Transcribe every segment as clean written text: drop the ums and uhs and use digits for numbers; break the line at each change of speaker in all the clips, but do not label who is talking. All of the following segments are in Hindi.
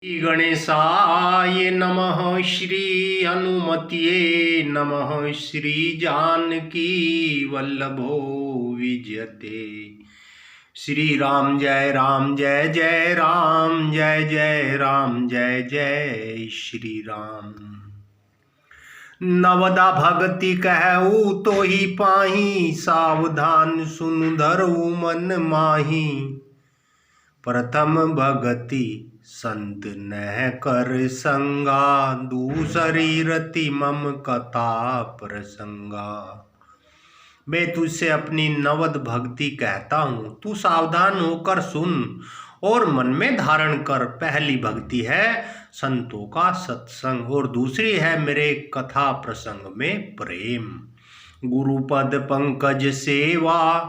श्री गणेशाय नमः। श्री हनुमते नमः। श्री जानकी वल्लभो विजयते। श्री राम जय राम जय जय राम जय जय राम जय जय श्री राम। नवदा भगति कहू तो ही पाही, सावधान सुन धरऊ मन माही। प्रथम भगति संत नह कर संगा, दूसरी रति मम कथा प्रसंगा। मैं तुझसे अपनी नवद भक्ति कहता हूँ, तू सावधान होकर सुन और मन में धारण कर। पहली भक्ति है संतों का सत्संग और दूसरी है मेरे कथा प्रसंग में प्रेम। गुरुपद पंकज सेवा,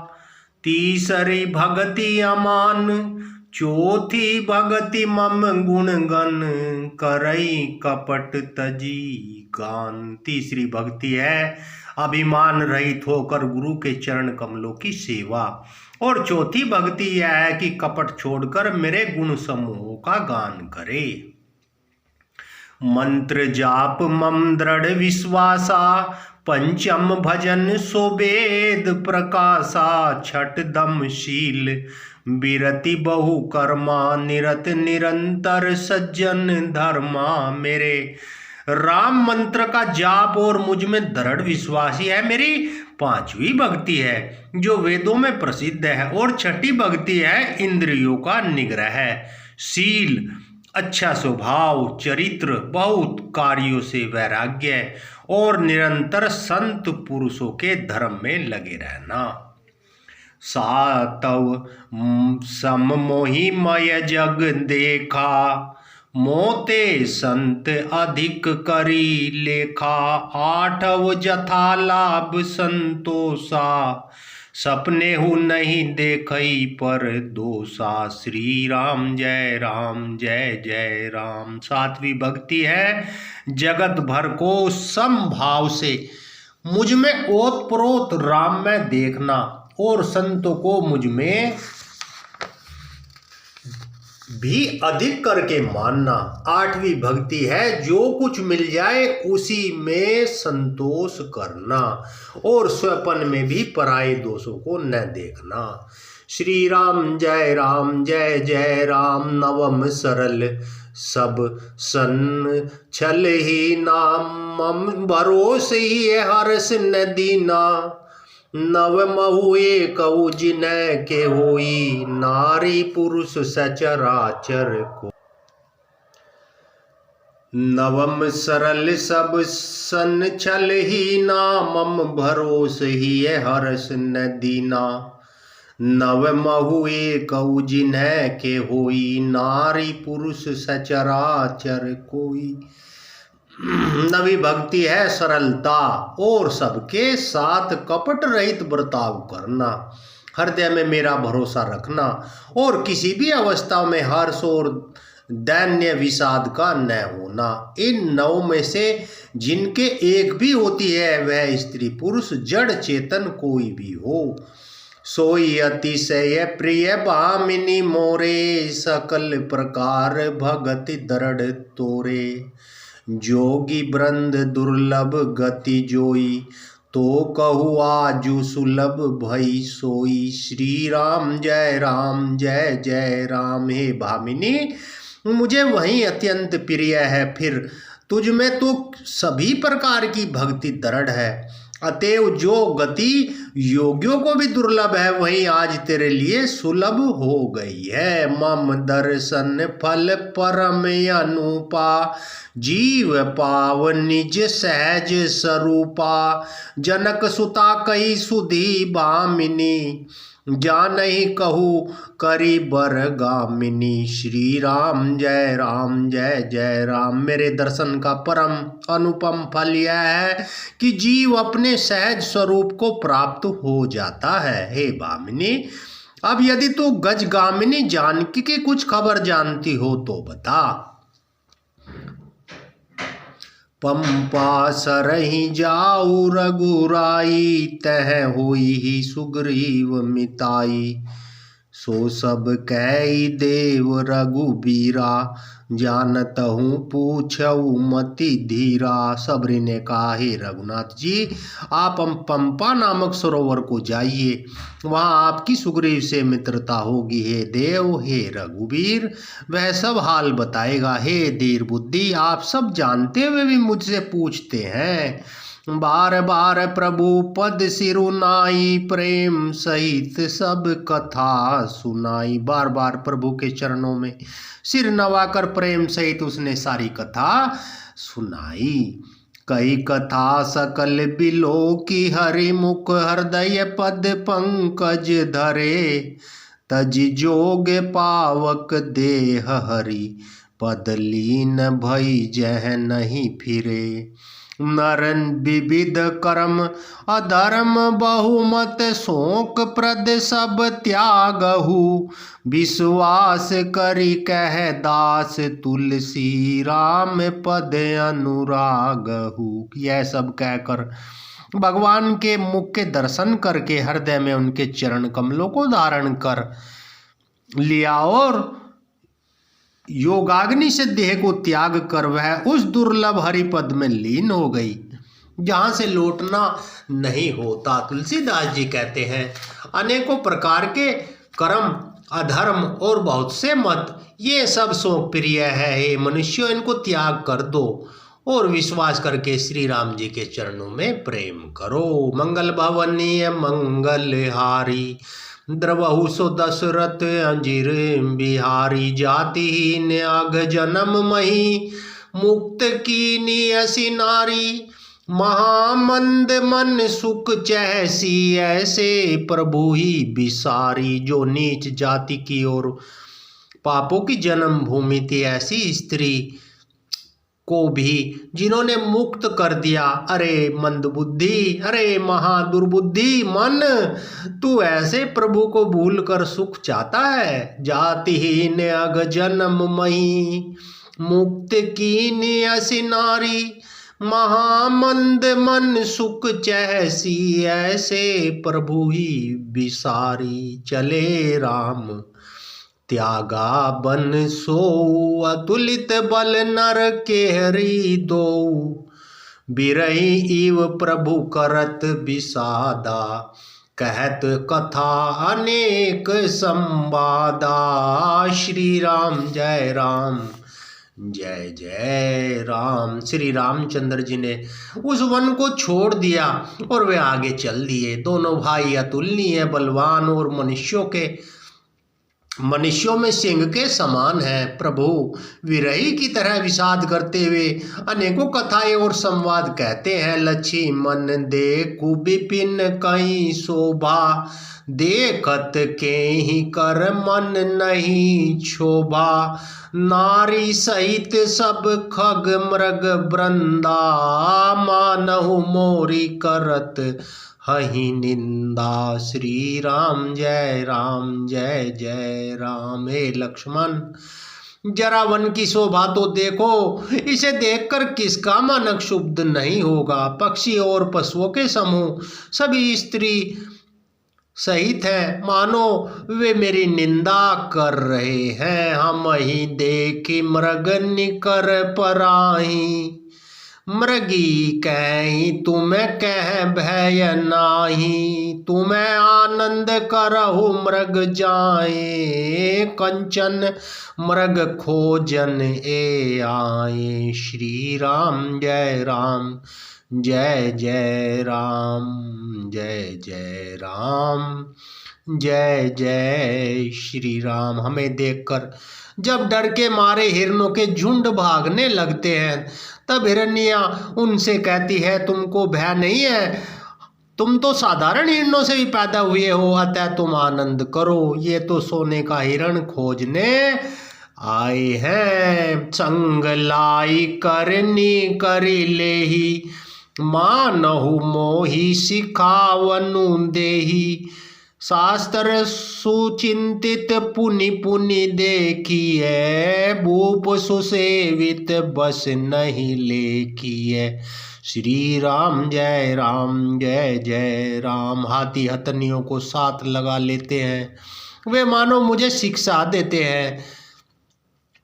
तीसरी भक्ति अमान। चौथी भगति मम गुणगन, करई कपट तजी गान। तीसरी भक्ति है अभिमान रहित होकर गुरु के चरण कमलों की सेवा। और चौथी भक्ति यह है कि कपट छोड़कर मेरे गुण समूहों का गान करे। मंत्र जाप मम दृढ़ विश्वासा, पंचम भजन सोवेद प्रकाशा। छठ दम शील बिरति बहु कर्मा, निरत निरंतर सज्जन धर्मा। मेरे राम मंत्र का जाप और मुझ में दृढ़ विश्वासी है मेरी पांचवी भक्ति है जो वेदों में प्रसिद्ध है। और छठी भक्ति है इंद्रियों का निग्रह है। शील अच्छा स्वभाव, चरित्र, बहुत कार्यों से वैराग्य और निरंतर संत पुरुषों के धर्म में लगे रहना। सातव सम मोहि मय जग देखा, मोते संत अधिक करी लेखा। आठव जथा लाभ संतोषा, सपने हु नहीं देखई पर दोषा। श्री राम जय राम जय जय राम। सातवीं भक्ति है जगत भर को समभाव से मुझ में ओत प्रोत राम में देखना और संतों को मुझ में भी अधिक करके मानना। आठवीं भक्ति है जो कुछ मिल जाए उसी में संतोष करना और स्वपन में भी पराये दोषों को न देखना। श्री राम जय जय राम। नवम सरल सब सन छल ही नाम, मम भरोस ही हर्ष न दीना। नव महुए कऊ जिनय के होई, नारी पुरुष सचराचर को। नवम सरल सब सन छल ही नामम, भरोस ही हर्ष न दीना। नव महुए कऊ जिनय के होई, नारी पुरुष सचराचर कोई। नवी भक्ति है सरलता और सबके साथ कपट रहित बर्ताव करना। हृदय में मेरा भरोसा रखना और किसी भी अवस्था में हर्ष और दैन्य विषाद का न होना। इन नौ में से जिनके एक भी होती है वह स्त्री पुरुष जड़ चेतन कोई भी हो। सोई अतिशय प्रिय भामिनी मोरे, सकल प्रकार भगति दृढ़ तोरे। जोगी वृंद दुर्लभ गति जोई, तो कहु आजु सुलभ भई सोई। श्री राम जय जय राम। हे भामिनी, मुझे वही अत्यंत प्रिय है, फिर तुझ में तो सभी प्रकार की भक्ति दृढ़ है। अतएव जो गति योगियों को भी दुर्लभ है वही आज तेरे लिए सुलभ हो गई है। मम दर्शन फल परम अनुपा, जीव पाव निज सहज स्वरूपा। जनक सुता कई सुधी भामिनी, जानहि कहू करी बर गामिनी। श्री राम जय जय राम। मेरे दर्शन का परम अनुपम फल यह है कि जीव अपने सहज स्वरूप को प्राप्त हो जाता है। हे भामिनी, अब यदि तू गजगामिनी जानकी की कुछ खबर जानती हो तो बता। पंपा सरहि जाऊ रघुराई, तह होई ही सुग्रीव मिताई। सो सब कई देव रघुबीरा, जानत हूँ पूछऊ मति धीरा। सबरी ने कहा, हे रघुनाथ जी, आप पंपा नामक सरोवर को जाइए, वहाँ आपकी सुग्रीव से मित्रता होगी। हे देव, हे रघुवीर, वह सब हाल बताएगा। हे धीर बुद्धि, आप सब जानते हुए भी मुझसे पूछते हैं। बार बार प्रभु पद सिरुनाई, प्रेम सहित सब कथा सुनाई। बार बार प्रभु के चरणों में सिर नवाकर प्रेम सहित उसने सारी कथा सुनाई। कई कथा सकल बिलो की, हरि मुख हृदय पद पंकज धरे। तज जोग पावक देह हरि, पद लीन भई जह नहीं फिरे। नरन विविध कर्म अधर्म, बहुमत शोक प्रद सब त्यागहु। विश्वास करि कह दास, तुलसी राम पद अनुरागहु। यह सब कहकर भगवान के मुख के दर्शन करके हृदय में उनके चरण कमलों को धारण कर लिया और योगाग्नि से देह को त्याग कर वह उस दुर्लभ हरिपद में लीन हो गई जहां से लौटना नहीं होता। तुलसीदास जी कहते हैं, अनेकों प्रकार के कर्म, अधर्म और बहुत से मत, ये सब शोक प्रिय है। हे मनुष्यों, इनको त्याग कर दो और विश्वास करके श्री राम जी के चरणों में प्रेम करो। मंगल भवनीय मंगलहारी, द्रवहु सो दशरथ अंजीर बिहारी। जातिहीन अघ जन्म मही, मुक्त कीनी असी नारी। महामंद मन सुख चहसी, ऐसे प्रभु ही बिसारी। जो नीच जाति की और पापों की जन्म भूमि थी, ऐसी स्त्री को भी जिन्होंने मुक्त कर दिया। अरे मंदबुद्धि, अरे महादुर्बुद्धि मन, तू ऐसे प्रभु को भूल कर सुख चाहता है। जातिहीन अघ जन्म मही, मुक्त कीन असी नारी। महामंद मन सुख चहसी, ऐसे प्रभु ही बिसारी। चले राम त्यागा बन सो, अतुलित बल नर केहरी दो। बिरही इव प्रभु करत विषादा, कहत कथा अनेक संवादा। श्री राम जय राम, जय जय राम। श्री रामचंद्र जी ने उस वन को छोड़ दिया और वे आगे चल दिए। दोनों भाई अतुलनीय, बलवान और मनुष्यों में सिंह के समान है। प्रभु विरही की तरह विषाद करते हुए अनेकों कथाएं और संवाद कहते हैं। लक्ष्मण देखु विपिन कहीं शोभा, देखत के ही कर मन नहीं क्षोभा। नारी सहित सब खग मृग वृंदा, मानहु मोरी करत हहि निंदा। श्री राम जय राम, जय जय राम। हे लक्ष्मण, जरा वन की शोभा तो देखो, इसे देखकर किसका मन क्षुब्ध नहीं होगा। पक्षी और पशुओं के समूह सभी स्त्री सहित है, मानो वे मेरी निंदा कर रहे हैं। हम ही देखी मृग निकर पराही, मृगी कहीं तुम्हें कह भय नाही। तुम्हें आनंद करहु मृग जाए, कंचन मृग खोजन ए आए। श्री राम जय राम, जय जय राम, जय जय राम, जय जय श्री राम। हमें देखकर जब डर के मारे हिरणों के झुंड भागने लगते हैं, तब हिरनिया उनसे कहती है, तुमको भय नहीं है? तुम तो साधारण हिरणों से भी पैदा हुए हो, अतः तुम आनंद करो। ये तो सोने का हिरण खोजने आए हैं। संग लाई करनी करी लेही, मानहु मोहि सिखावनु देही। शास्त्र सुचिंतित पुनि पुनि देखिए, भूप सुसेवित बस नहीं लेखिए। श्री राम जय राम, जय जय राम। हाथी हथनियों को साथ लगा लेते हैं, वे मानो मुझे शिक्षा देते हैं।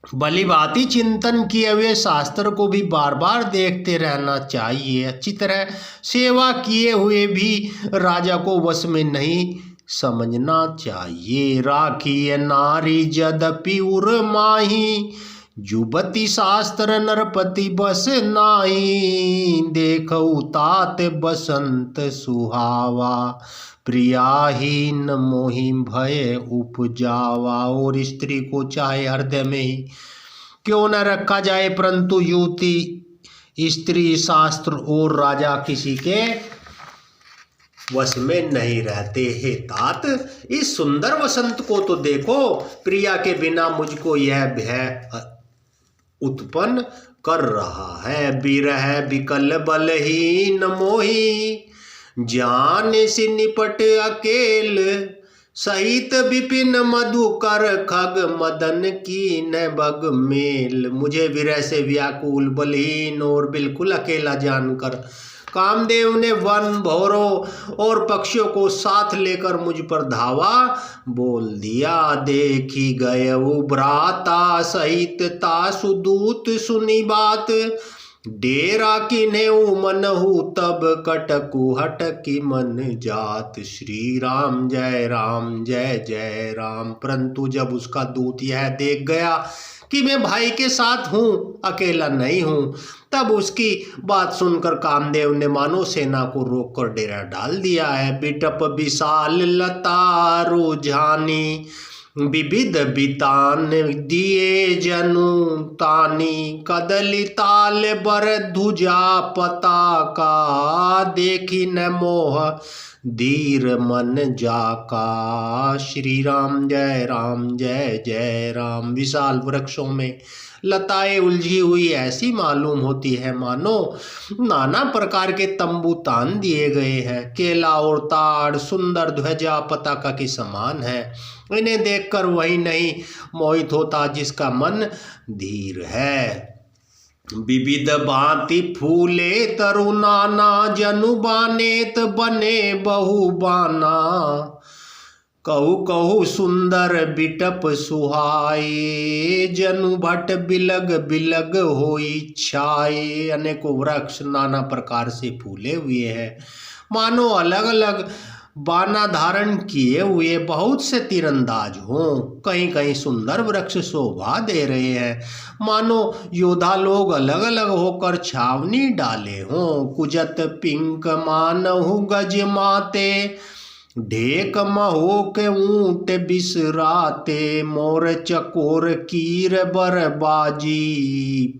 भली भांति चिंतन किए हुए शास्त्र को भी बार बार देखते रहना चाहिए। अच्छी तरह सेवा किए हुए भी राजा को वश में नहीं समझना चाहिए। राखिए नारी यद्यपि उर माही, जुबती शास्त्र नरपति बस नाही। देखऊ तात बसंत सुहावा, प्रियाहीन मोहि भय उपजावा। और स्त्री को चाहे हृदय में ही क्यों न रखा जाए, परंतु युवती स्त्री शास्त्र और राजा किसी के वश में नहीं रहते। हे तात, इस सुंदर वसंत को तो देखो, प्रिया के बिना मुझको यह भय उत्पन्न कर रहा है। बिरह बिकल बलहीन मोही, जान से निपट अकेल। सहित विपिन मधुकर खग, मदन की न बग मेल। मुझे विरह से व्याकुल, बलहीन और बिल्कुल अकेला जानकर कामदेव ने वन, भौरों और पक्षियों को साथ लेकर मुझ पर धावा बोल दिया। देखी गए भ्राता सहित तासु दूत, सुनी बात डेरा किन्हें मनहु, तब कटकु हटकी मन जात। श्री राम जय जय राम। परंतु जब उसका दूत यह देख गया कि मैं भाई के साथ हूँ, अकेला नहीं हूँ, तब उसकी बात सुनकर कामदेव ने मानो सेना को रोककर डेरा डाल दिया है। बिटप विशाल लता रुझानी, विविध बितान दिए जनु तानी। कदली ताल बर ध्वजा पताका, देखी न मोह धीर मन जाका। श्री राम जय जय राम। विशाल वृक्षों में लताएं उलझी हुई ऐसी मालूम होती है मानो नाना प्रकार के तंबू तान दिए गए हैं। केला और ताड़ सुंदर ध्वजा पताका के समान है। इन्हें देखकर वही नहीं मोहित होता जिसका मन धीर है। विविध भांति फूले तरुनाना, जनु बानेत बने बहु बाना। कहु कहु सुंदर बिटप सुहाए, जनु भट बिलग बिलग होई छाए। अनेकों वृक्ष नाना प्रकार से फूले हुए हैं, मानो अलग अलग बाना धारण किए हुए बहुत से तीरंदाज हों। कहीं कहीं सुंदर वृक्ष शोभा दे रहे हैं, मानो योद्धा लोग अलग अलग होकर छावनी डाले हों। कुजत पिंक मानहु गज माते, ढेक महो के ऊंट बिसराते। मोर चकोर कीर बरबाजी,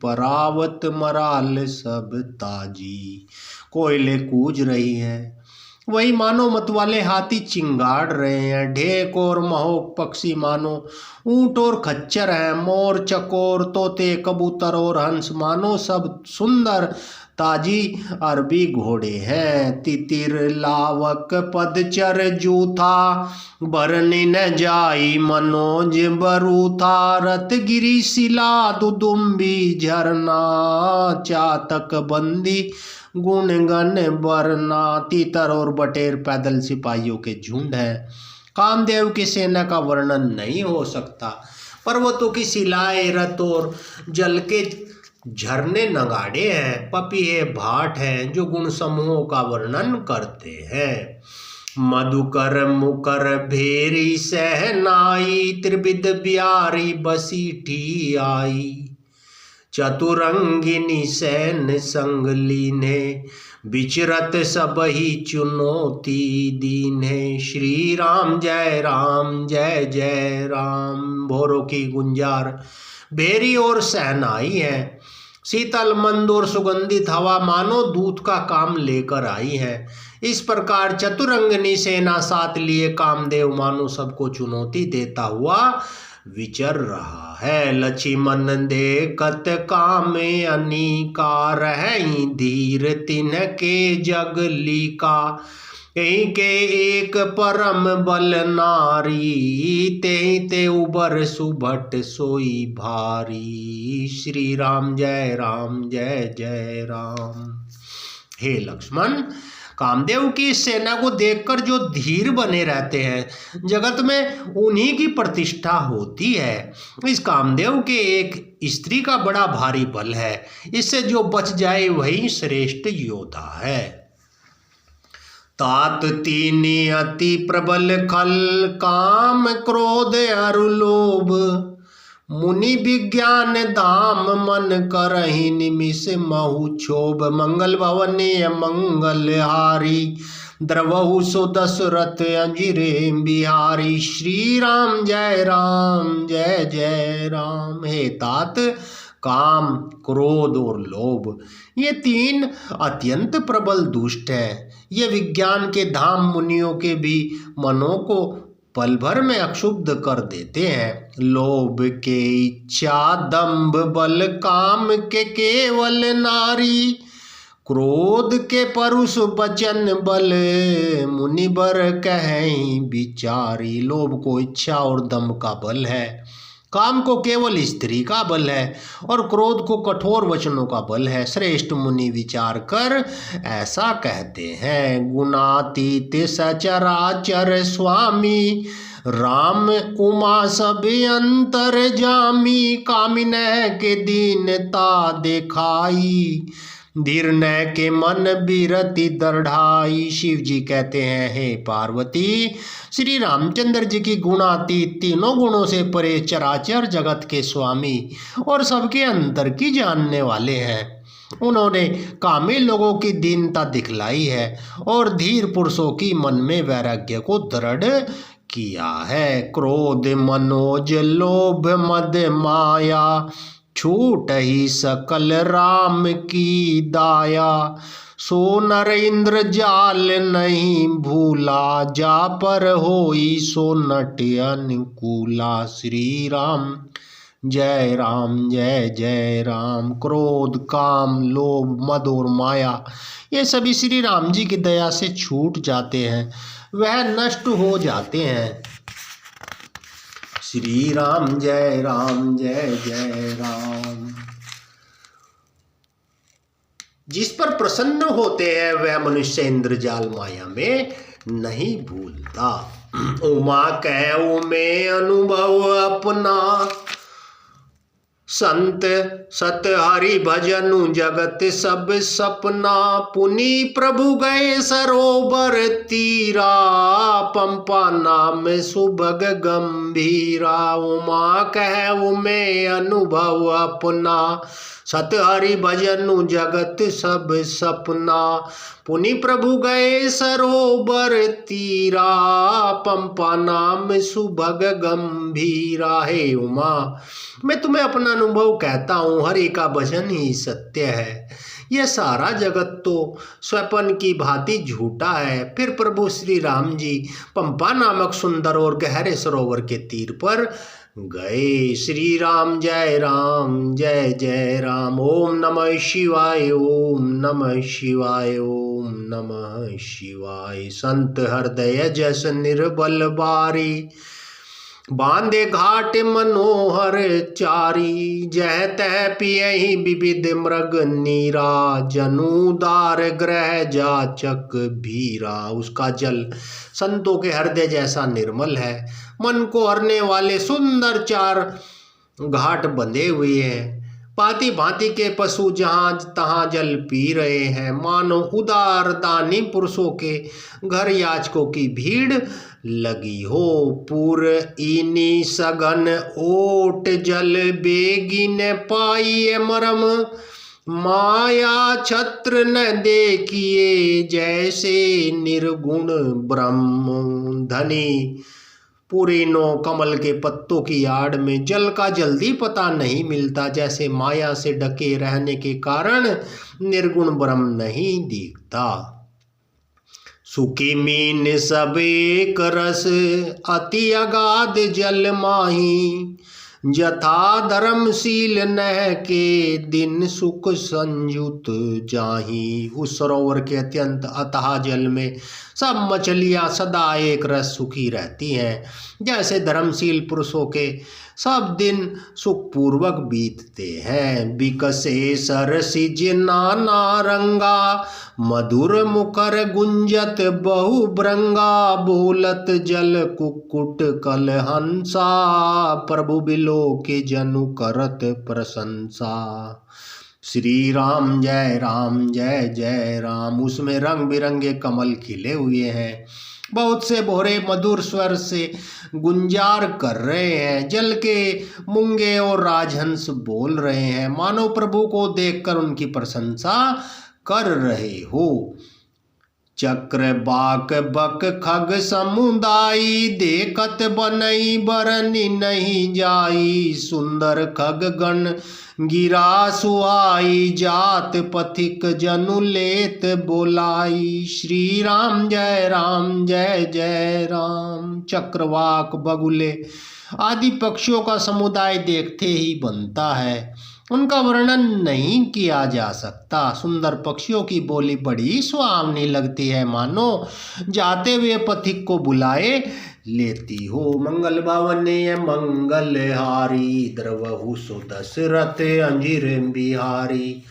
परावत मराल सब ताजी। कोयले कूज रही हैं, वही मानो मतवाले हाथी चिंगाड़ रहे हैं। ढेक और महोक पक्षी मानो ऊंट और खच्चर हैं। मोर चकोर तोते कबूतर और हंस मानो सब सुंदर ताजी अरबी घोड़े हैं। तितिर लावक पदचर जूथा, बरने न जाई मनोज बरूथा। रतगिरी शिला दुदुम्बी झरना, चातक बंदी गुण गण बरना। तीतर और बटेर पैदल सिपाहियों के झुंड है। कामदेव की सेना का वर्णन नहीं हो सकता। पर्वतों की शिलाएं, रथ और जल के झरने नगाड़े हैं। पपीहे भाट हैं जो गुण समूहों का वर्णन करते हैं। मधुकर मुकर भेरी सहनाई, त्रिविध ब्यारी बसीठी आई। चतुरंगिनी सैन संग लीने, विचरत सब ही चुनौती दीने। श्री राम जय जय राम। भोरों की गुंजार भेरी और सहनाई है। शीतल मंद और सुगंधित हवा मानो दूत का काम लेकर आई है। इस प्रकार चतुरंगिनी सेना साथ लिए कामदेव मानो सबको चुनौती देता हुआ विचर रहा है। लक्ष्मण देखत कामे अनिका, रहई धीर तिन्ह के जगली का। के एक परम बल नारी, ते उबर सुभट सोई भारी। श्री राम जय जय राम। हे लक्ष्मण, कामदेव की इस सेना को देखकर जो धीर बने रहते हैं जगत में उन्हीं की प्रतिष्ठा होती है। इस कामदेव के एक स्त्री का बड़ा भारी बल है, इससे जो बच जाए वही श्रेष्ठ योद्धा है। तात तीनी अति प्रबल खल काम क्रोध अरु लोभ, मुनि विज्ञान धाम मन करहि निमिष महु क्षोभ। मंगल भवनीय मंगल हारी, द्रवहु सो दशरथ अंजिरे बिहारी। श्री राम जय राम जय जय राम। हे तात, काम, क्रोध और लोभ ये तीन अत्यंत प्रबल दुष्ट हैं। ये विज्ञान के धाम मुनियों के भी मनों को पल भर में अक्षुब्ध कर देते हैं। लोभ के इच्छा दंभ बल, काम के केवल नारी, क्रोध के परुष वचन बल, मुनिबर कहें बिचारी। लोभ को इच्छा और दंभ का बल है, काम को केवल स्त्री का बल है और क्रोध को कठोर वचनों का बल है। श्रेष्ठ मुनि विचार कर ऐसा कहते हैं, गुणातीत सचराचर स्वामी, राम उमा सब अंतर जामी। कामिनह के दीनता दिखाई, धीर न के मन बिरति दृढ़ाई। शिव जी कहते हैं, हे पार्वती, श्री रामचंद्र जी की गुणातीत, तीनों गुणों से परे, चराचर जगत के स्वामी और सबके अंतर की जानने वाले हैं। उन्होंने कामी लोगों की दीनता दिखलाई है और धीर पुरुषों की मन में वैराग्य को दृढ़ किया है। क्रोध मनोज लोभ मद माया, छूट ही सकल राम की दाया। सो नर इंद्र जाल नहीं भूला, जा पर होई सो नट अनुकूला। श्री राम जय राम जय जय राम। क्रोध, काम, लोभ, मद और माया ये सभी श्री राम जी की दया से छूट जाते हैं, वह नष्ट हो जाते हैं। श्री राम जय जय राम। जिस पर प्रसन्न होते हैं वह मनुष्य इंद्रजाल माया में नहीं भूलता। उमा कहूँ में अनुभव अपना, संत सत हरि भजनु जगत सब सपना। पुनि प्रभु गए सरोवर तीरा, पंपा नाम सुभग गंभीरा। उमा कहु में अनुभव अपना, सत हरि भजनु जगत सब सपना। पुनि प्रभु गए सरोवर तीरा, पंपा नाम सुभग गंभीरा। हे उमा, मैं तुम्हें अपना अनुभव कहता हूँ, हरि का भजन ही सत्य है। यह सारा जगत तो स्वप्न की भांति झूठा है। फिर प्रभु श्री राम जी पंपा नामक सुंदर और गहरे सरोवर के तीर पर गए। श्री राम जय जय राम। ओम नमः शिवाय, ओम नमः शिवाय, ओम नमः शिवाय। संत हृदय जस निर्बल बारी, बांधे घाट मनोहर चारी। जह तह पियहि विविध मृग नीरा, जनुदार ग्रह जाचक भीरा। उसका जल संतों के हृदय जैसा निर्मल है। मन को हरने वाले सुंदर चार घाट बंधे हुए हैं। भांति भांति के पशु जहाँ तहाँ जल पी रहे हैं। मानो उदार दानी पुरुषों के घर याचकों की भीड़ लगी हो। पुर इनी सघन ओट जल बेगिन पाइए मरम, माया छत्र न देखिए जैसे निर्गुण ब्रह्म। धनी पुरीनो कमल के पत्तों की आड़ में जल का जल्दी पता नहीं मिलता, जैसे माया से ढके रहने के कारण निर्गुण ब्रह्म नहीं दिखता। सुखी मीन सब एक रस, अति अगाध जल माही। जथा धर्मशील नह के दिन सुख संयुत जाही। उस सरोवर के अत्यंत अथाह जल में सब मछलियां सदा एक रस सुखी रहती हैं। जैसे धर्मशील पुरुषों के सब दिन सुखपूर्वक बीतते हैं। बिकसे सरसिज नाना रंगा, मधुर मुकर गुंजत बहु भृंगा, बोलत जल कुक्कुट कल हंसा, प्रभु बिलो के जनु करत प्रशंसा। श्री राम जय जय राम। उसमें रंग बिरंगे कमल खिले हुए हैं, बहुत से भोरे मधुर स्वर से गुंजार कर रहे हैं, जल के मूंगे और राजहंस बोल रहे हैं, मानो प्रभु को देखकर उनकी प्रशंसा कर रहे हो। चक्र बाक बक खग समुदायी, देखत बनई बरनी नहीं जाई, सुंदर खग गण गिरा सुहाई, जात पथिक जनु लेत बोलाई। श्री राम जय जय राम। चक्रवाक बगुले आदि पक्षियों का समुदाय देखते ही बनता है, उनका वर्णन नहीं किया जा सकता। सुंदर पक्षियों की बोली बड़ी सुहावनी लगती है, मानो जाते हुए पथिक को बुलाए लेती हो। मंगल भवने मंगल हारी, द्रवहु सुदशरथ अंजिर बिहारी,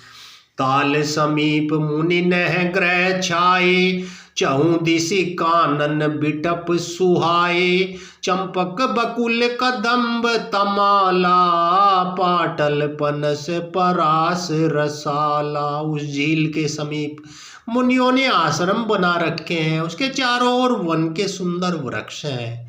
ताल समीप मुनि नह ग्रह छाए, चहु दिशि कानन बिटप सुहाए, चंपक बकुल कदम्ब तमाला, पाटल पनस परास रसाला। उस झील के समीप मुनियों ने आश्रम बना रखे हैं, उसके चारों ओर वन के सुंदर वृक्ष हैं,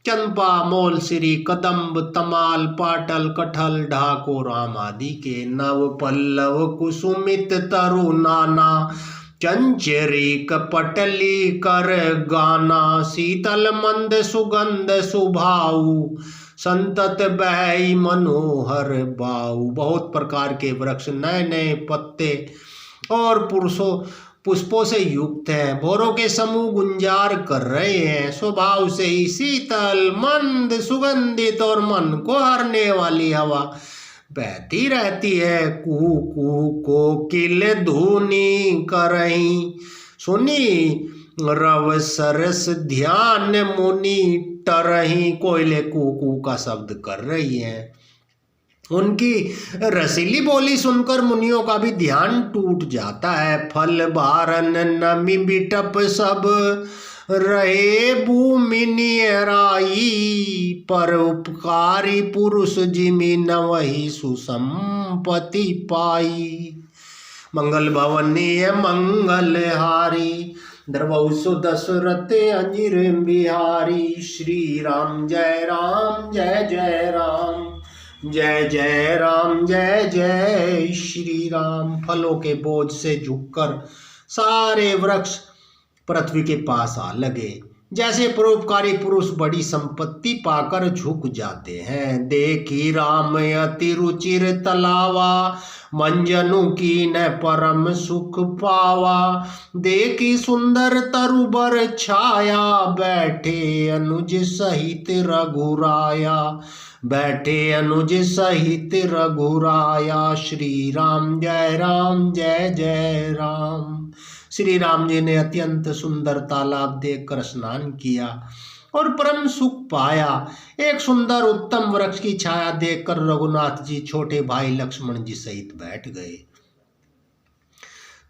चंपा मोल श्री कदम्ब तमाल पाटल कटहल ढाको राम आदि के, नव पल्लव कुसुमित तरु नाना, चंचरी कपटली कर गाना, शीतल मंद सुगंध सुभाऊ, संतत बहई मनोहर बाऊ। बहुत प्रकार के वृक्ष नए नए पत्ते और पुष्पों से युक्त हैं, भोरों के समूह गुंजार कर रहे हैं, स्वभाव से ही शीतल मंद सुगंधित और मन को हरने वाली हवा बहती रहती है। कुहू कुहू कोकिल धुनी करही, सुनी रव सरस ध्यान मुनि टरही। कोयले कुकू का शब्द कर रही है, उनकी रसीली बोली सुनकर मुनियों का भी ध्यान टूट जाता है। फल बारन नमी बिटप सब रहे भूमि नियराई, पर उपकारी पुरुष जिमि न वही सुसंपत्ति पाई। मंगल भवनीय मंगल हारी, द्रवहु सुदशरथ अंजिर बिहारी। श्री राम जय जय राम, जय जय राम जय जय श्री राम। फलों के बोझ से झुककर सारे वृक्ष पृथ्वी के पास आ लगे, जैसे परोपकारी पुरुष बड़ी संपत्ति पाकर झुक जाते हैं। देखी राम अति रुचिर तलावा, मंजनु की न परम सुख पावा। देखी सुंदर तरुबर छाया, बैठे अनुज सहित रघुराया, बैठे अनुज सहित रघुराया। श्री राम जय जय राम। श्री राम जी ने अत्यंत सुंदर तालाब देखकर स्नान किया और परम सुख पाया। एक सुंदर उत्तम वृक्ष की छाया देखकर रघुनाथ जी छोटे भाई लक्ष्मण जी सहित बैठ गए।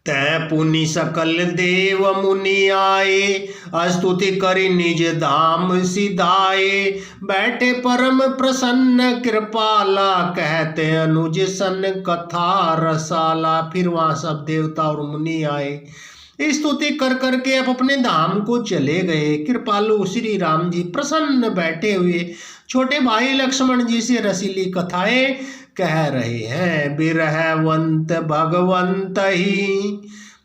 तै पुनि सकल देव मुनि आए, स्तुति करी निज धाम सिधाए। बैठे परम प्रसन्न कृपाला, कहते अनुज सन कथा रसाला। फिर वहां सब देवता और मुनि आए, स्तुति कर करके अब अपने धाम को चले गए। कृपालु श्री राम जी प्रसन्न बैठे हुए छोटे भाई लक्ष्मण जी से रसीली कथाएं कह रहे हैं। बिरहवंत भगवंत ही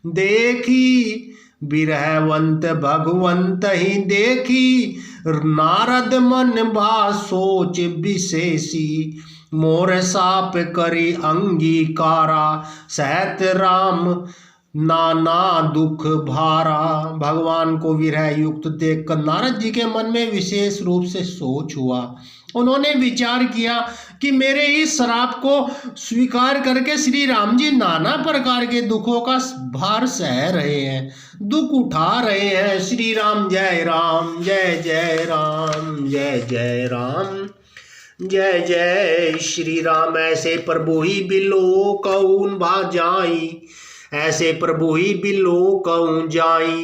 देखी, बिरहवंत भगवंत ही देखी, नारद मन बा सोच विशेषी। मोर साप करी अंगीकारा, सहत राम नाना दुख भारा। भगवान को विरह युक्त देखकर नारद जी के मन में विशेष रूप से सोच हुआ। उन्होंने विचार किया कि मेरे इस श्राप को स्वीकार करके श्री राम जी नाना प्रकार के दुखों का भार सह रहे हैं, दुख उठा रहे हैं। श्री राम जय जय राम, जय जय राम। जय जय श्री राम। ऐसे प्रभु ही बिलो कौन भा जाई, ऐसे प्रभु ही बिलो कौन जाई,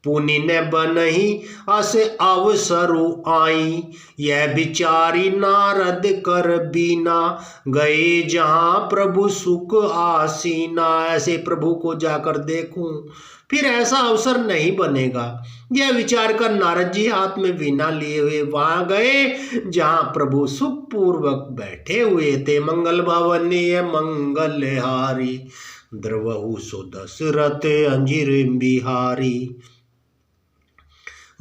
पुनि ने बनही अस अवसरु आई, यह बिचारी नारद कर बीना, गए जहाँ प्रभु सुख आसीना। ऐसे प्रभु को जाकर देखूं फिर ऐसा अवसर नहीं बनेगा। यह विचार कर नारद जी हाथ में वीणा लिए हुए वहां गए जहां प्रभु सुख पूर्वक बैठे हुए थे। मंगल भवनीय मंगलहारी, द्रवहु सो दशरथ अंजीर बिहारी,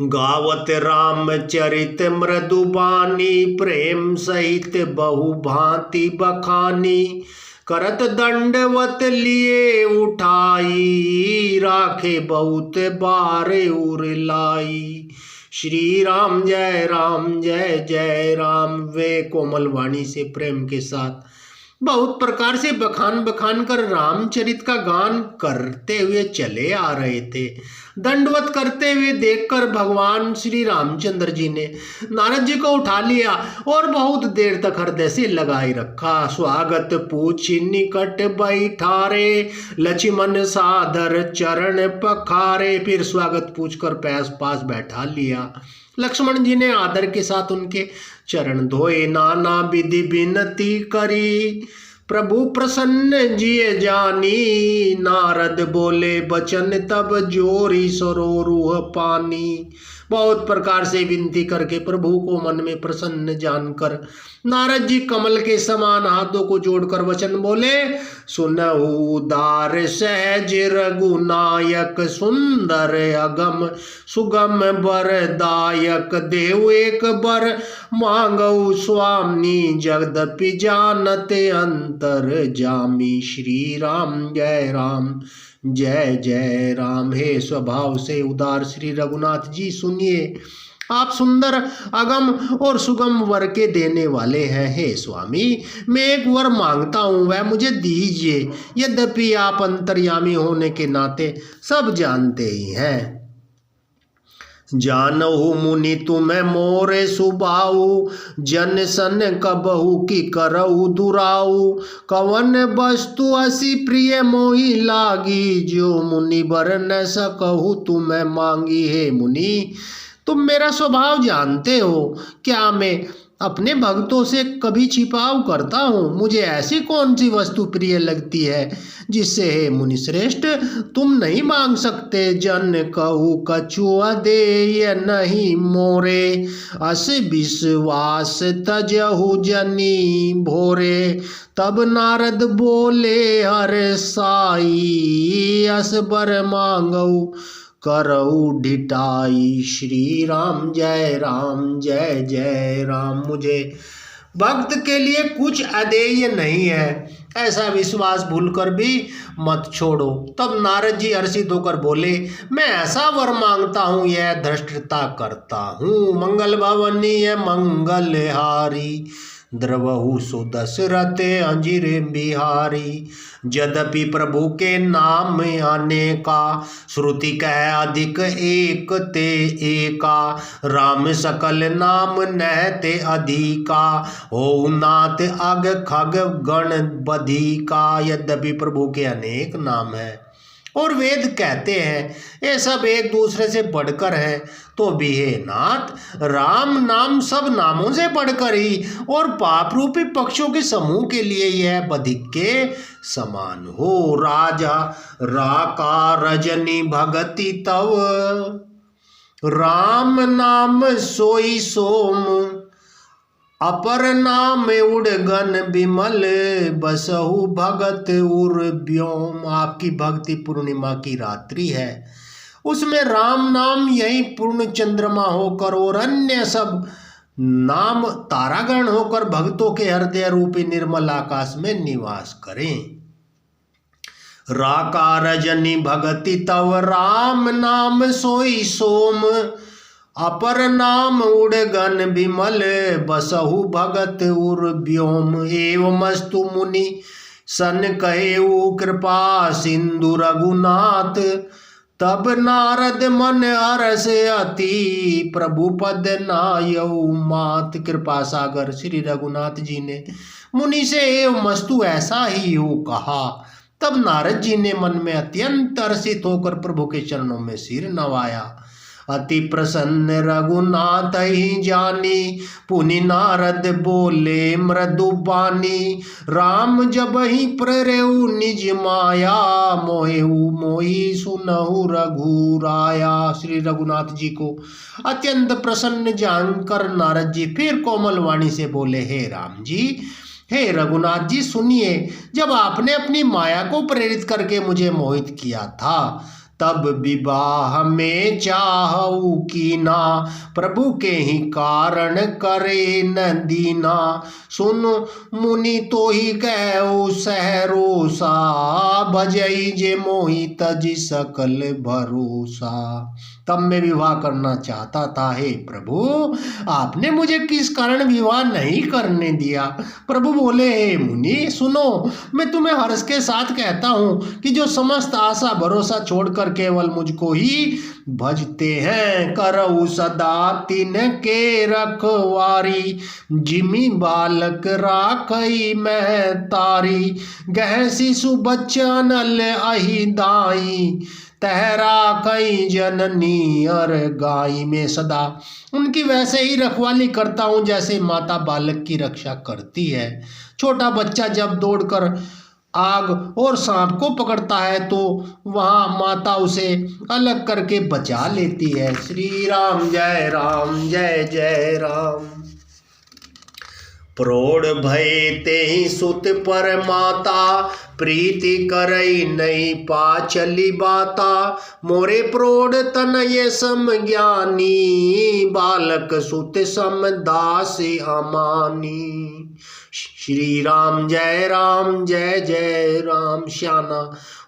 गावत रामचरित मृदुबानी, प्रेम सहित बहु भांति बखानी, करत दंडवत लिए उठाई, राखे बहुत बारे उर लाई। श्री राम जय राम जय जय राम। वे कोमल वाणी से प्रेम के साथ बहुत प्रकार से बखान बखान कर रामचरित का गान करते हुए चले आ रहे थे। दंडवत करते हुए देखकर भगवान श्री रामचंद्र जी ने नारद जी को उठा लिया और बहुत देर तक हृदय से लगाए रखा। स्वागत पूछ निकट बैठारे, लक्ष्मण सादर चरण पखारे। फिर स्वागत पूछकर पास बैठा लिया। लक्ष्मण जी ने आदर के साथ उनके चरण धोए, नाना विधि विनती करी, प्रभु प्रसन्न जिए जानी। नारद बोले बचन तब जोरी सरोरुह पानी। बहुत प्रकार से विनती करके प्रभु को मन में प्रसन्न जानकर नारद जी कमल के समान हाथों को जोड़कर वचन बोले, सुनहु उदार सहज रघुनायक, सुंदर अगम सुगम बरदायक, देव एक बर मांगऊ स्वामी, जगदपि जानत अंतर जामी। श्री राम जय राम जय जय राम। हे स्वभाव से उदार श्री रघुनाथ जी सुनिए, आप सुंदर अगम और सुगम वर के देने वाले हैं। हे स्वामी, मैं एक वर मांगता हूँ, वह मुझे दीजिए। यद्यपि आप अंतर्यामी होने के नाते सब जानते ही हैं। जानहु मुनि तुम्हें मोरे सुबाऊ, जन सन कबहु की करऊ दुराऊ, कवन वस्तु असी प्रिय मोहि लागी, जो मुनि बर न सकहु तुम्हें मांगी। हे मुनि, तुम मेरा स्वभाव जानते हो, क्या मैं अपने भक्तों से कभी छिपाव करता हूँ? मुझे ऐसी कौन सी वस्तु प्रिय लगती है जिससे हे मुनि श्रेष्ठ तुम नहीं मांग सकते। जन कहू कछुआ दे ये नहीं मोरे, अस विश्वास तजहु जनी भोरे। तब नारद बोले हर साई, अस बर मांगऊ करऊ ढिठाई। श्री राम जय राम जय जय राम। मुझे भक्त के लिए कुछ अदेय नहीं है, ऐसा विश्वास भूलकर भी मत छोड़ो। तब नारद जी हर्षित होकर बोले, मैं ऐसा वर मांगता हूँ, यह धृष्टता करता हूँ। मंगल भवनीय मंगलहारी, द्रवहु सो दशरथ अंजीर बिहारी। यद्यपि प्रभु के नाम अनेका, श्रुति कह अधिक एक ते एका। राम सकल नाम नहते अधिका, हो नाथ अग खग गण बधिका। यद्यपि प्रभु के अनेक नाम हैं और वेद कहते हैं ये सब एक दूसरे से बढ़कर है, तो भी हे नाथ राम नाम सब नामों से बढ़कर ही और पाप रूपी पक्षों के समूह के लिए यह बधिक के समान हो। राजा राका रजनी भगति तव, राम नाम सोई सोम। अपर नाम उड़गन विमल, बसहु भगत उर व्योम। आपकी भक्ति पूर्णिमा की रात्रि है, उसमें राम नाम यही पूर्ण चंद्रमा होकर और अन्य सब नाम तारागण होकर भक्तों के हृदय रूपी निर्मल आकाश में निवास करें। राका रजनी भगति तव, राम नाम सोई सोम। अपर नाम उड़गन विमल, बसहु भगत उर व्योम। एवमस्तु मुनि सन कहेऊ कृपा सिंधु रघुनाथ, तब नारद मन हरस अति, प्रभु पद नायऊ मात। कृपा सागर श्री रघुनाथ जी ने मुनि से एव मस्तु ऐसा ही हो कहा। तब नारद जी ने मन में अत्यंत हर्षित होकर प्रभु के चरणों में सिर नवाया। अति प्रसन्न रघुनाथ ही जानी, पुनि नारद बोले मृदु बानी। राम जब ही प्ररेऊ निज माया, मोहेऊ मोही सुनहु रघुराया। श्री रघुनाथ जी को अत्यंत प्रसन्न जानकर नारद जी फिर कोमल वाणी से बोले, हे राम जी, हे रघुनाथ जी सुनिए, जब आपने अपनी माया को प्रेरित करके मुझे मोहित किया था, तब विवाह में चाहू कीना, प्रभु के ही कारण करे न दीना। सुन मुनि तो ही कहू सहरोसा, भजई जे मोहि तज सकल भरोसा। तब मैं विवाह करना चाहता था, हे प्रभु आपने मुझे किस कारण विवाह नहीं करने दिया। प्रभु बोले, हे मुनि सुनो, मैं तुम्हें हर्ष के साथ कहता हूँ कि जो समस्त आशा भरोसा छोड़कर केवल मुझको ही भजते हैं, करऊ सदा तिन के रखवारी। जिमी बालक राखई मैं तारी, गह शिशु बच्चा नल अहि दाई। तहरा कई जननी और गाई। में सदा उनकी वैसे ही रखवाली करता हूँ जैसे माता बालक की रक्षा करती है। छोटा बच्चा जब दौड़कर आग और सांप को पकड़ता है तो वहाँ माता उसे अलग करके बचा लेती है। श्री राम जय जय राम। प्रौढ़ भय ते ही सुत पर माता, प्रीति करई नहीं पा चली बाता। मोरे प्रौढ़ तनय सम ज्ञानी, बालक सुत सम दास अमानी। श्री राम जय जय राम। श्याना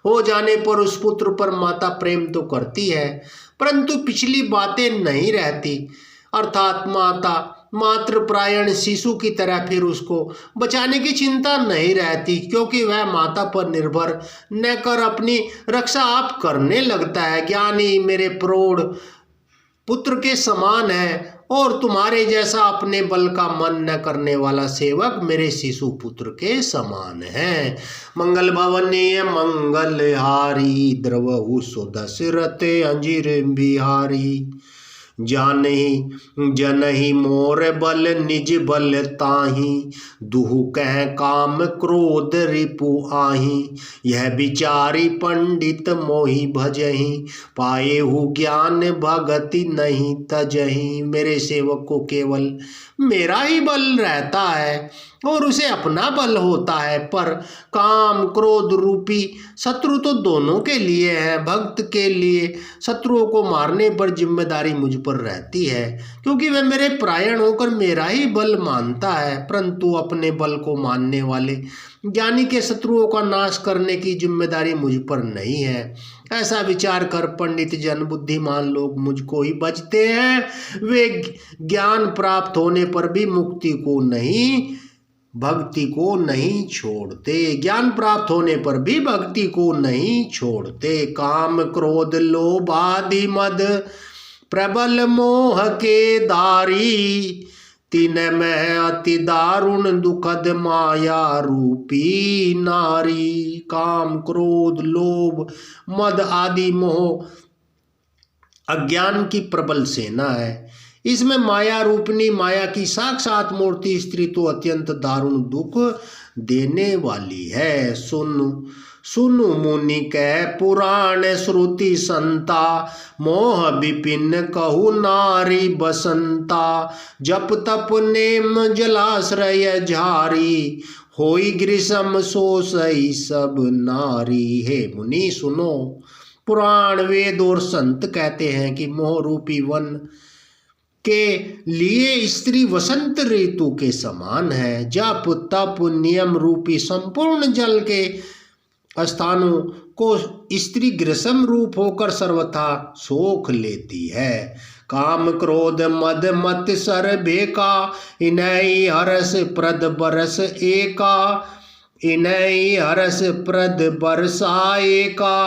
हो जाने पर उस पुत्र पर माता प्रेम तो करती है, परंतु पिछली बातें नहीं रहती, अर्थात माता मातृ प्रायण शिशु की तरह फिर उसको बचाने की चिंता नहीं रहती, क्योंकि वह माता पर निर्भर न कर अपनी रक्षा आप करने लगता है। ज्ञानी मेरे प्रौढ़ पुत्र के समान है, और तुम्हारे जैसा अपने बल का मन न करने वाला सेवक मेरे शिशु पुत्र के समान है। मंगल भवनीय मंगलहारी, द्रवहु सुदशरथ अंजीर बिहारी। जनहि मोर बल निज बल ताहि, दुहु कह काम क्रोध रिपु आहि। यह विचारी पंडित मोहि भजहि, पाएहु ज्ञान भगति नहीं तजहि। मेरे सेवक को केवल मेरा ही बल रहता है और उसे अपना बल होता है, पर काम क्रोध रूपी शत्रु तो दोनों के लिए है। भक्त के लिए शत्रुओं को मारने पर जिम्मेदारी मुझ पर रहती है, क्योंकि वह मेरे प्रायण होकर मेरा ही बल मानता है, परंतु अपने बल को मानने वाले ज्ञानी के शत्रुओं का नाश करने की जिम्मेदारी मुझ पर नहीं है। ऐसा विचार कर पंडित जन बुद्धिमान लोग मुझको ही बचते हैं। वे ज्ञान प्राप्त होने पर भी मुक्ति को नहीं, भक्ति को नहीं छोड़ते। ज्ञान प्राप्त होने पर भी भक्ति को नहीं छोड़ते। काम क्रोध लोभ आदि मद, प्रबल मोह के दारी। तीन में अति दारुण दुखद माया रूपी नारी। काम क्रोध लोभ मद आदि मोह अज्ञान की प्रबल सेना है। इसमें माया रूपनी माया की साक्षात मूर्ति स्त्री तो अत्यंत दारुण दुख देने वाली है। सुनु मुनि कह पुराण श्रुति संता, मोह विपिन कहु नारी बसंता। जप तप नेम जलाश्रय झारी, होई ग्रीष्म सो सही सब नारी। हे मुनि सुनो, पुराण वेद और संत कहते हैं कि मोह रूपी वन के लिए स्त्री वसंत ऋतु के समान है। जप तप नियम रूपी संपूर्ण जल के स्थानों को स्त्री ग्रीष्म रूप होकर सर्वथा सोख लेती है। काम क्रोध मद मत सर बेका, इनई हरस प्रद बरस एका। इनई हरस प्रद बरसाए का,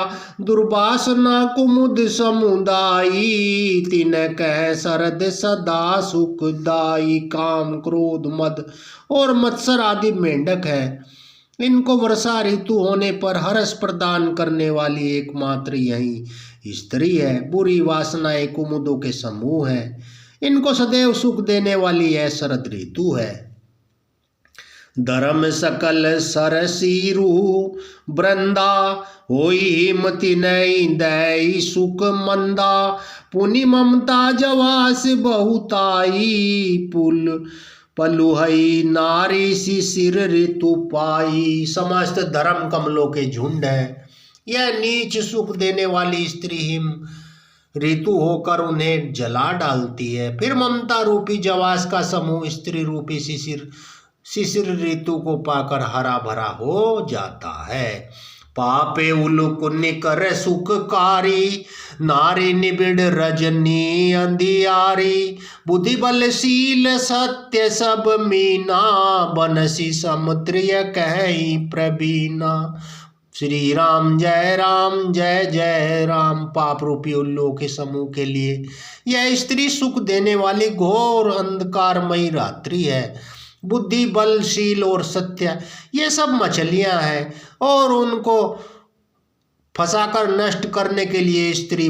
दुर्वासना कुमुद समुदायी, तिन कह शरद सदा सुखदाई। काम क्रोध मद और मत्सर आदि मेंढक है, इनको वर्षा ऋतु होने पर हर्ष प्रदान करने वाली एकमात्र यही स्त्री है। बुरी वासनाएं कुमुदों के समूह है, इनको सदैव सुख देने वाली यह शरद ऋतु है। धर्म सकल सरसीरु वृंदा, होई मति नई दई सुख मंदा, पुनि ममता जवास बहुताई, पुल पलुहई नारी शिशिर ऋतु पाई। समस्त धर्म कमलों के झुंड है, यह नीच सुख देने वाली स्त्री हिम ऋतु होकर उन्हें जला डालती है। फिर ममता रूपी जवास का समूह स्त्री रूपी शिशिर ऋतु को पाकर हरा भरा हो जाता है। पापे उलुक निकर सुखकारी, नारी निबिड़ रजनी अंधियारी, बुद्धि बलशील सत्य सब मीना, बनसी समुद्र कही प्रवीणा। श्री राम जय जय राम। पाप रूपी उल्लू के समूह के लिए यह स्त्री सुख देने वाली घोर अंधकारमयी रात्रि है। बुद्धि बलशील और सत्य ये सब मछलियां हैं और उनको फंसाकर नष्ट करने के लिए स्त्री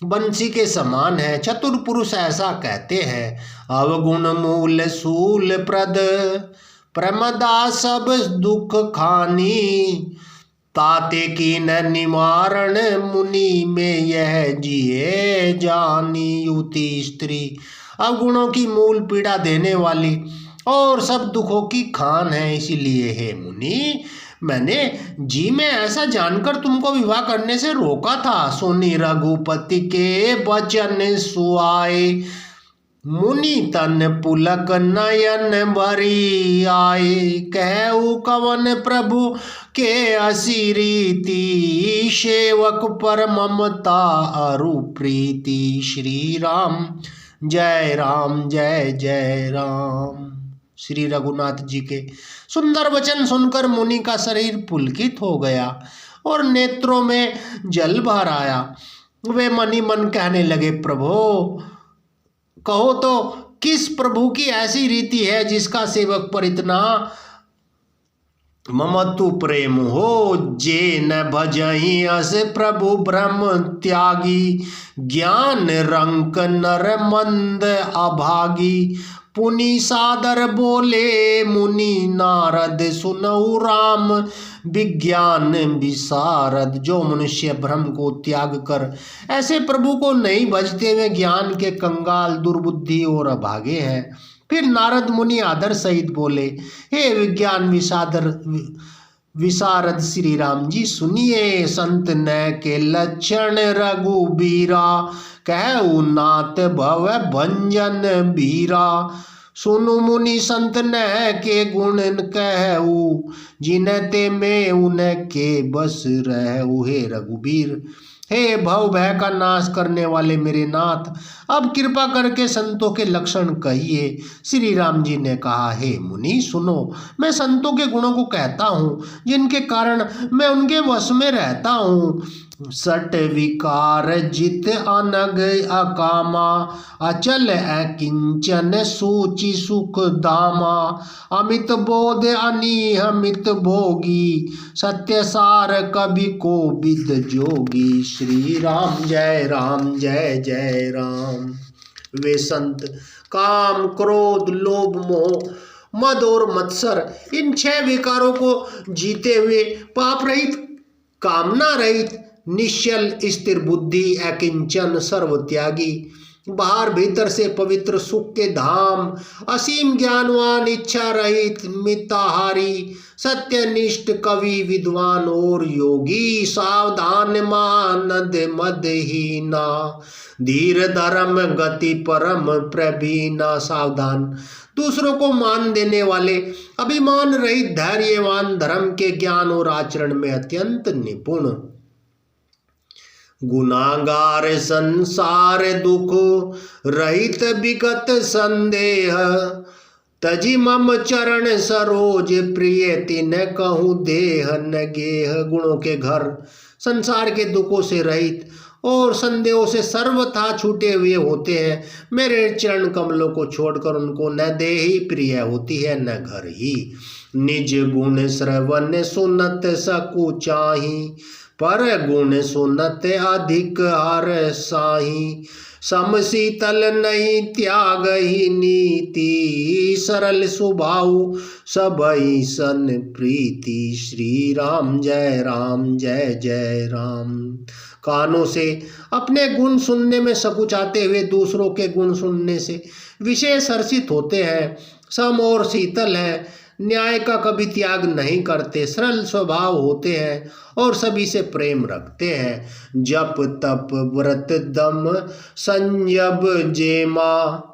बंसी के समान है। चतुर पुरुष ऐसा कहते हैं, अवगुण मूल सूल प्रद, प्रमदा सब दुख खानी, ताते की न निवारण मुनि में यह जिए जानी। युति स्त्री अवगुणों की मूल पीड़ा देने वाली और सब दुखों की खान है, इसीलिए हे मुनि मैंने जी में ऐसा जानकर तुमको विवाह करने से रोका था। सुनी रघुपति के वचन सुआए, मुनि तन पुलक नयन भरी आए, कहु कवन प्रभु के असी रीति, सेवक पर ममता अरु प्रीति। श्री राम जय जय राम। श्री रघुनाथ जी के सुंदर वचन सुनकर मुनि का शरीर पुलकित हो गया और नेत्रों में जल भर आया। वे मनी मन कहने लगे, प्रभो कहो तो किस प्रभु की ऐसी रीति है जिसका सेवक पर इतना ममत्व प्रेम हो। जे न भजहि अस प्रभु ब्रह्म त्यागी, ज्ञान रंक नर मंद अभागी, पुनि सादर बोले मुनि नारद, सुनऊ राम विज्ञान विशारद। जो मनुष्य ब्रह्म को त्याग कर ऐसे प्रभु को नहीं भजते वे ज्ञान के कंगाल, दुर्बुद्धि और अभागे हैं। फिर नारद मुनि आदर सहित बोले, हे विज्ञान विशारद श्री राम जी, सुनिए संत न के लक्षण रघुबीरा, कहु नाथ भव भंजन बीरा। सुनु मुनि संत न के गुण कहू, जिनते में उनके बस रहू। हे रघुबीर, हे भव भय का नाश करने वाले मेरे नाथ, अब कृपा करके संतों के लक्षण कहिए। श्री राम जी ने कहा, हे मुनि सुनो, मैं संतों के गुणों को कहता हूँ जिनके कारण मैं उनके वश में रहता हूँ। सट विकार जित अनग अकामा, अचल अकिंचन सूचि सुख धामा, अमित बोध अनियमित भोगी, सत्य सार कवि को विद जोगी। श्री राम जय जय राम। वे संत काम क्रोध लोभ मोह मद और मत्सर इन 6 विकारों को जीते हुए पाप रहित, कामना रहित, निश्चल स्थिर बुद्धि, अकिंचन, सर्वत्यागी, बाहर भीतर से पवित्र सुख के धाम, असीम ज्ञानवान, इच्छा रहित, मिताहारी, सत्यनिष्ठ, कवि, विद्वान और योगी, सावधान मानद मदहीना, धीर धर्म गति परम प्रवीणा। सावधान, दूसरों को मान देने वाले, अभिमान रहित, धैर्यवान, धर्म के ज्ञान और आचरण में अत्यंत निपुण, गुनागार, संसार दुख रहित, विगत संदेह, तजी मम चरण सरोज प्रिय तिन कहूँ देह न गेह। गुणों के घर, संसार के दुखों से रहित और संदेहों से सर्वथा छूटे हुए होते हैं। मेरे चरण कमलों को छोड़कर उनको न देही प्रिय होती है न घर ही। निज गुण श्रवण सुनत सकु चाही, पर गुण सुनत अधिक हर साही। सम शीतल नहीं त्याग ही नीति, सरल स्वभाव सबई सन प्रीति। श्री राम जय जय राम। कानों से अपने गुण सुनने में सकुचाते हुए दूसरों के गुण सुनने से विशेष हर्षित होते हैं। सम और शीतल है, न्याय का कभी त्याग नहीं करते, सरल स्वभाव होते हैं और सभी से प्रेम रखते हैं। जप तप व्रत दम संयम जेमा,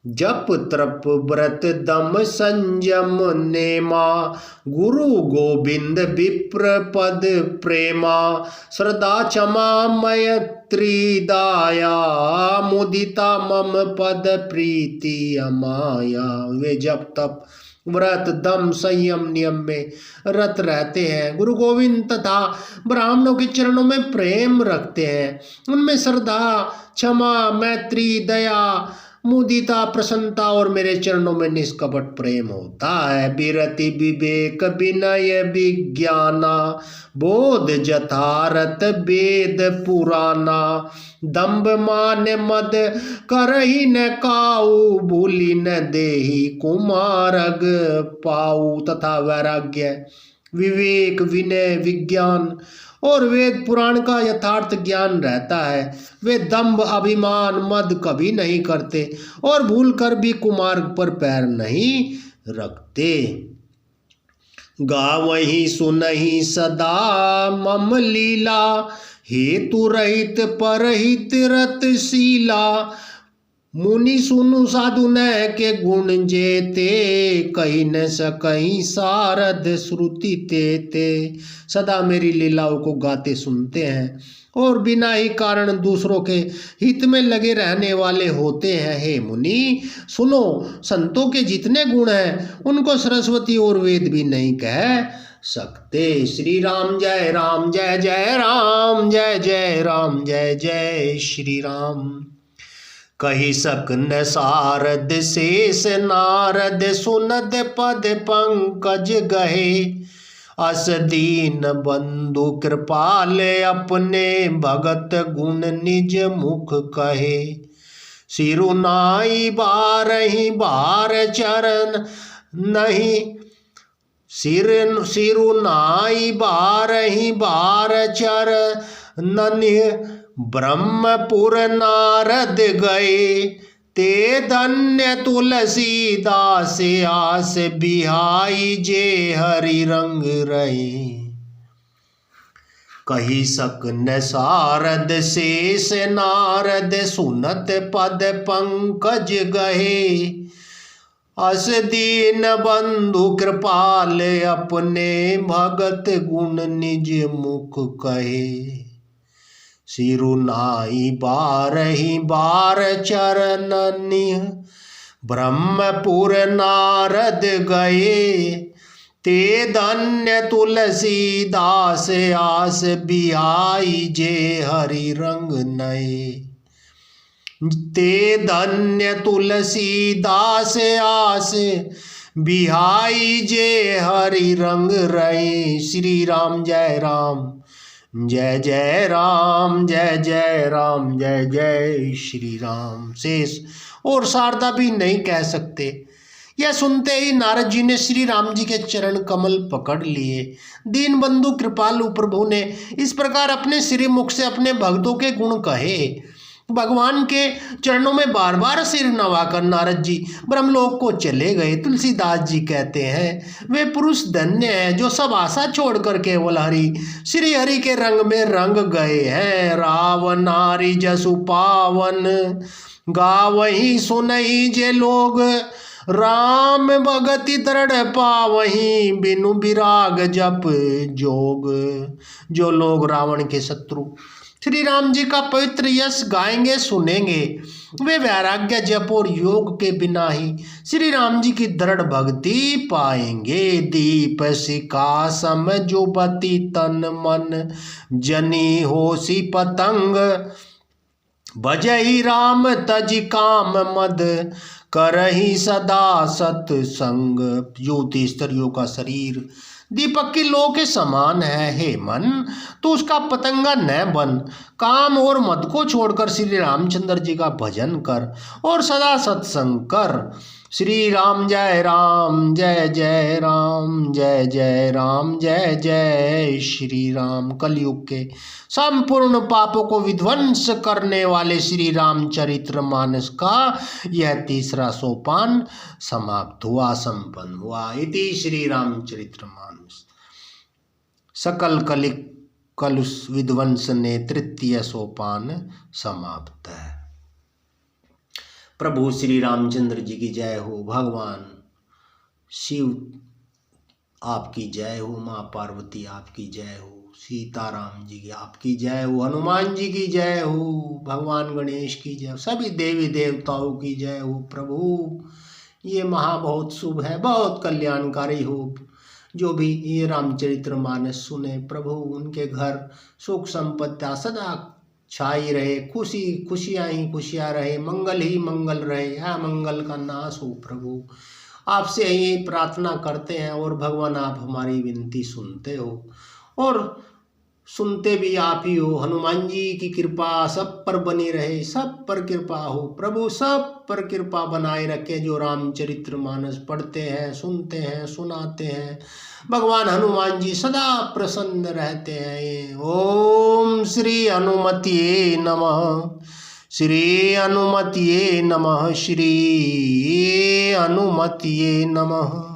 जप तप व्रत दम संयम नेमा। गुरु गोविंद विप्र पद प्रेमा, श्रद्धा क्षमा मैत्री दाया। मुदिता मम पद प्रीति अमाया। वे जप तप व्रत दम संयम नियम में रत रहते हैं, गुरु गोविंद तथा ब्राह्मणों के चरणों में प्रेम रखते हैं। उनमें श्रद्धा क्षमा मैत्री दया मुदिता प्रसन्नता और मेरे चरणों में निष्कपट प्रेम होता है। विरति विवेक विनय विज्ञाना, बोध जथारथ वेद पुराना। दम्भ मान मद करही न काऊ, भूली न देही कुमारग पाऊ। तथा वैराग्य विवेक विनय विज्ञान और वेद पुराण का यथार्थ ज्ञान रहता है। वे दंभ अभिमान मद कभी नहीं करते और भूल कर भी कुमार्ग पर पैर नहीं रखते। गावही सुनहि सदा मम लीला, हेतु रहित परहित रतशीला। मुनि सुनु साधु न के गुण जेते, कही न सकहीं सारद श्रुति तेते। सदा मेरी लीलाओं को गाते सुनते हैं और बिना ही कारण दूसरों के हित में लगे रहने वाले होते हैं। हे मुनि सुनो, संतों के जितने गुण हैं उनको सरस्वती और वेद भी नहीं कह सकते। श्री राम जय जय राम जय राम जय श्री राम। कही सकन सारद शेष नारद, सुनद पद पंकज गहे। अस दीन बंधु कृपाल अपने, भगत गुण निज मुख कहे। सिरुनाई बारही बार चरण नहीं, सिरुनाई बारही बार चरण। ब्रह्मपुर नारद गए, ते धन्य तुलसीदास आस बिहाई जे हरि रंग रहे। कही सकन सारद शेष नारद, सुनत पद पंकज गहे। अस दीन बंधु कृपाल अपने, भगत गुण निज मुख कहे। सिरुनाई बारही बार चरणनि, ब्रह्मपुर नारद गए। ते धन्य तुलसीदास आस बिहाई जे हरि रंग नए। ते धन्य तुलसीदास आस बिहाई जे हरि रंग रहे। श्री राम जय राम जय जय श्री राम। शेष और शारदा भी नहीं कह सकते। यह सुनते ही नारद जी ने श्री राम जी के चरण कमल पकड़ लिए। दीन बंधु कृपालु प्रभु ने इस प्रकार अपने श्रीमुख से अपने भक्तों के गुण कहे। भगवान के चरणों में बार बार सिर नवाकर नारद जी ब्रह्मलोक को चले गए। तुलसीदास जी कहते हैं, वे पुरुष धन्य हैं जो सब आशा छोड़कर केवल हरि श्री हरि के रंग में रंग गए हैं। राव नारी जसु पावन, गावही सुनहि जे लोग। राम भगति दृढ़ पावही, बिनु विराग जप जोग। जो लोग रावण के शत्रु श्री राम जी का पवित्र यश गाएंगे सुनेंगे। वे वैराग्य जप और योग के बिना ही श्री राम जी की दृढ़ भक्ति पाएंगे। दीप शिखा सम जो बती तन मन, जनी होसी पतंग, भजई राम तज काम मद, करही सदा सत्संग। ज्योति स्त्रियों का शरीर दीपक की लौ के समान है, हे मन तो उसका पतंगा न बन। काम और मद को छोड़कर श्री रामचंद्र जी का भजन कर और सदा सत्संग कर। श्री राम जय राम, जय जय राम, जय जय राम, जय जय श्री राम। कलयुग के संपूर्ण पापों को विध्वंस करने वाले श्री रामचरितमानस का यह तीसरा सोपान समाप्त हुआ, संपन्न हुआ। इति श्री रामचरितमानस। सकल कलुष विध्वंस ने तृतीय सोपान समाप्त है। प्रभु श्री रामचंद्र जी की जय हो, भगवान शिव आपकी जय हो, माँ पार्वती आपकी जय हो, सीताराम जी की आपकी जय हो, हनुमान जी की जय हो, भगवान गणेश की जय हो, सभी देवी देवताओं की जय हो। प्रभु ये महा बहुत शुभ है, बहुत कल्याणकारी हो। जो भी ये रामचरितमानस सुने प्रभु उनके घर सुख संपत्ति सदा छाई रहे, खुशियाँ ही खुशियाँ रहे, मंगल ही मंगल रहे, अमंगल का नाश हो। प्रभु आपसे यही प्रार्थना करते हैं और भगवान आप हमारी विनती सुनते हो और सुनते भी आप ही हो। हनुमान जी की कृपा सब पर बनी रहे, सब पर कृपा हो प्रभु, सब पर कृपा बनाए रखे। जो रामचरितमानस पढ़ते हैं, सुनते हैं, सुनाते हैं, भगवान हनुमान जी सदा प्रसन्न रहते हैं। ओम श्री हनुमतिये नमः, श्री हनुमतिये नमः, श्री हनुमतिये नमः।